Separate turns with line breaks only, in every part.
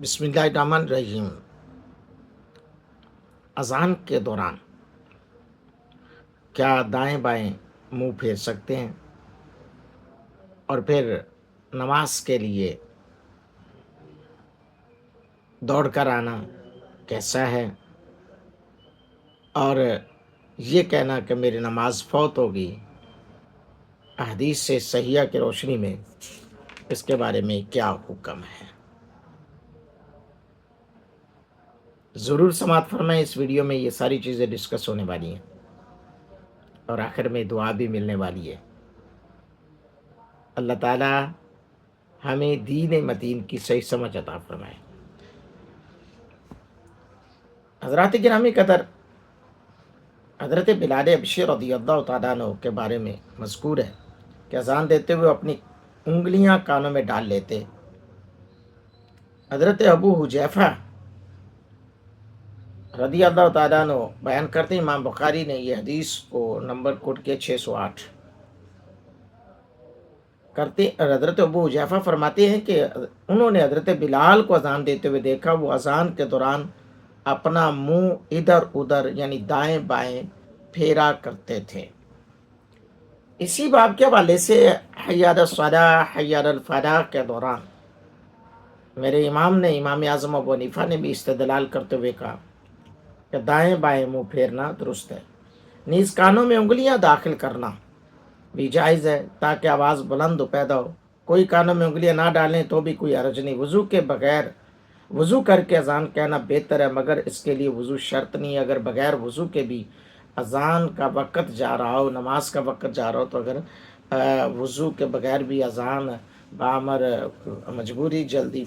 بسم اللہ الرحمن الرحیم۔ اذان کے دوران کیا دائیں بائیں منہ پھیر سکتے ہیں؟ اور پھر نماز کے لیے دوڑ کر آنا کیسا ہے؟ اور یہ کہنا کہ میری نماز فوت ہوگی، احادیث سے صحیحہ کی روشنی میں اس کے بارے میں کیا حکم ہے؟ ضرور سماعت فرمائیں، اس ویڈیو میں یہ ساری چیزیں ڈسکس ہونے والی ہیں اور آخر میں دعا بھی ملنے والی ہے۔ اللہ تعالیٰ ہمیں دین متین کی صحیح سمجھ عطا فرمائے۔ حضرات گرامی قدر، حضرت بلال حبشی رضی اللہ تعالیٰ عنہ کے بارے میں مذکور ہے کہ اذان دیتے ہوئے اپنی انگلیاں کانوں میں ڈال لیتے۔ حضرت ابو حذیفہ رضی اللہ تعالیٰ عنہ بیان کرتے ہیں، امام بخاری نے یہ حدیث کو نمبر کوٹ کے 608 کرتے۔ حضرت ابو حذیفہ فرماتے ہیں کہ انہوں نے حضرت بلال کو اذان دیتے ہوئے دیکھا، وہ اذان کے دوران اپنا منہ ادھر ادھر یعنی دائیں بائیں پھیرا کرتے تھے۔ اسی باب کے حوالے سے حی علی الصلاۃ حی علی الفلاح کے دوران میرے امام نے، امام اعظم ابو حنیفہ نے بھی استدلال کرتے ہوئے کہا کہ دائیں بائیں منہ پھیرنا درست ہے۔ نیز کانوں میں انگلیاں داخل کرنا بھی جائز ہے تاکہ آواز بلند پیدا ہو۔ کوئی کانوں میں انگلیاں نہ ڈالیں تو بھی کوئی حرج نہیں۔ وضو کے بغیر وضو کر کے اذان کہنا بہتر ہے، مگر اس کے لیے وضو شرط نہیں ہے۔ اگر بغیر وضو کے بھی اذان کا وقت جا رہا ہو، نماز کا وقت جا رہا ہو، تو اگر وضو کے بغیر بھی اذان بامر مجبوری جلدی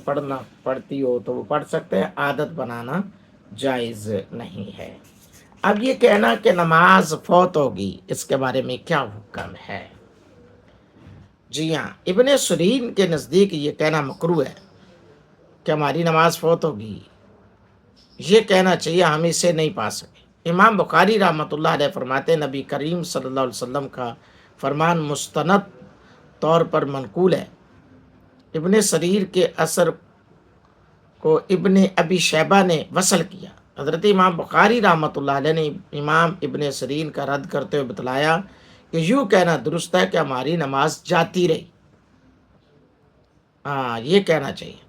پڑتی ہو تو وہ پڑھ سکتے ہیں، عادت بنانا جائز نہیں ہے۔ اب یہ کہنا کہ نماز فوت ہوگی، اس کے بارے میں کیا حکم ہے؟ جی ہاں، ابن سیرین کے نزدیک یہ کہنا مکروہ ہے کہ ہماری نماز فوت ہوگی، یہ کہنا چاہیے، ہم اسے نہیں پا سکے۔ امام بخاری رحمۃ اللہ علیہ فرماتے ہیں، نبی کریم صلی اللہ علیہ وسلم کا فرمان مستند طور پر منقول ہے۔ ابن سریر کے اثر کو ابن ابی شیبہ نے وصل کیا۔ حضرت امام بخاری رحمۃ اللہ علیہ نے امام ابن سیرین کا رد کرتے ہوئے بتلایا کہ یوں کہنا درست ہے کہ ہماری نماز جاتی رہی۔ یہ کہنا چاہیے۔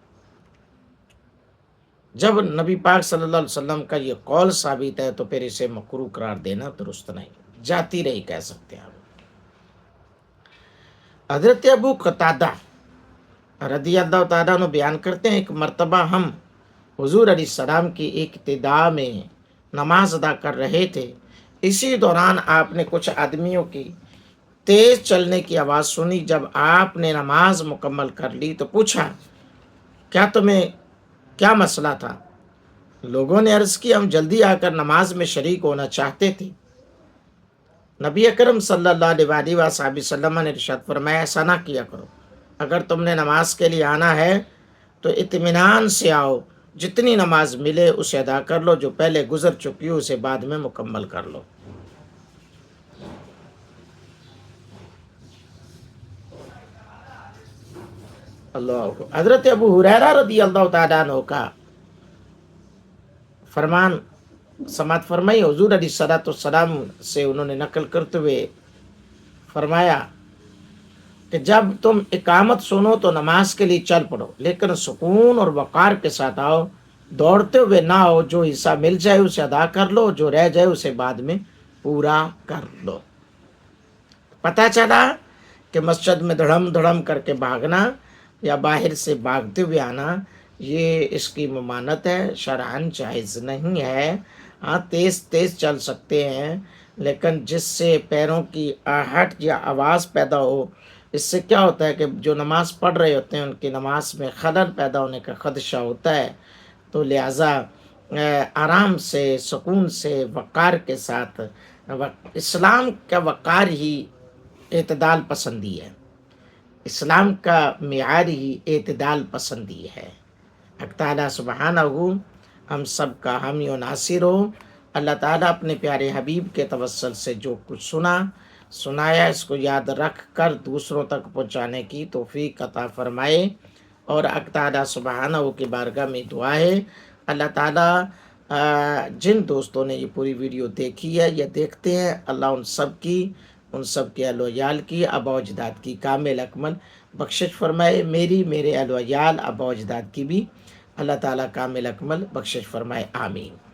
جب نبی پاک صلی اللہ علیہ وسلم کا یہ قول ثابت ہے تو پھر اسے مکروہ قرار دینا درست نہیں، جاتی رہی کہہ سکتے ہیں آپ۔ حضرت ابو قتادہ رضی اللہ تعالیٰ عنہ بیان کرتے ہیں، ایک مرتبہ ہم حضور علیہ السلام کی ابتدا میں نماز ادا کر رہے تھے۔ اسی دوران آپ نے کچھ آدمیوں کی تیز چلنے کی آواز سنی۔ جب آپ نے نماز مکمل کر لی تو پوچھا، کیا تمہیں کیا مسئلہ تھا؟ لوگوں نے عرض کی، ہم جلدی آ کر نماز میں شریک ہونا چاہتے تھے۔ نبی اکرم صلی اللہ علیہ وآلہ وسلم نے ارشاد فرمایا، ایسا نہ کیا کرو۔ اگر تم نے نماز کے لیے آنا ہے تو اطمینان سے آؤ، جتنی نماز ملے اسے ادا کر لو، جو پہلے گزر چکی ہو اسے بعد میں مکمل کر لو۔ اللہ۔ حضرت ابو ہریرہ رضی اللہ تعالیٰ عنہ کا فرمان سماعت فرمائی، حضور علیہ الصلوۃ والسلام سے انہوں نے نقل کرتے ہوئے فرمایا کہ جب تم اقامت سنو تو نماز کے لیے چل پڑو، لیکن سکون اور وقار کے ساتھ آؤ، دوڑتے ہوئے نہ ہو۔ جو حصہ مل جائے اسے ادا کر لو، جو رہ جائے اسے بعد میں پورا کر لو۔ پتہ چلا کہ مسجد میں دھڑم دھڑم کر کے بھاگنا یا باہر سے بھاگتے ہوئے آنا، یہ اس کی ممانعت ہے، شرعاً جائز نہیں ہے۔ تیز تیز چل سکتے ہیں، لیکن جس سے پیروں کی آہٹ یا آواز پیدا ہو، اس سے کیا ہوتا ہے کہ جو نماز پڑھ رہے ہوتے ہیں ان کی نماز میں خلل پیدا ہونے کا خدشہ ہوتا ہے۔ تو لہٰذا آرام سے، سکون سے، وقار کے ساتھ، اسلام کا وقار ہی اعتدال پسندی ہے، اسلام کا معیار ہی اعتدال پسندی ہے۔ حق تعالیٰ سبحانہ ہم سب کا حامی و ناصر ہو۔ اللہ تعالیٰ اپنے پیارے حبیب کے توسل سے جو کچھ سنایا، اس کو یاد رکھ کر دوسروں تک پہنچانے کی توفیق عطا فرمائے۔ اور حق تعالیٰ سبحانہ کی بارگاہ میں دعا ہے اللہ تعالیٰ جن دوستوں نے یہ پوری ویڈیو دیکھی ہے یا دیکھتے ہیں، اللہ ان سب کے اہل و عیال کی، آباء و اجداد کی کامل اکمل بخشش فرمائے، میرے اہل و عیال آباء و اجداد کی بھی اللہ تعالیٰ کامل اکمل بخشش فرمائے، آمین۔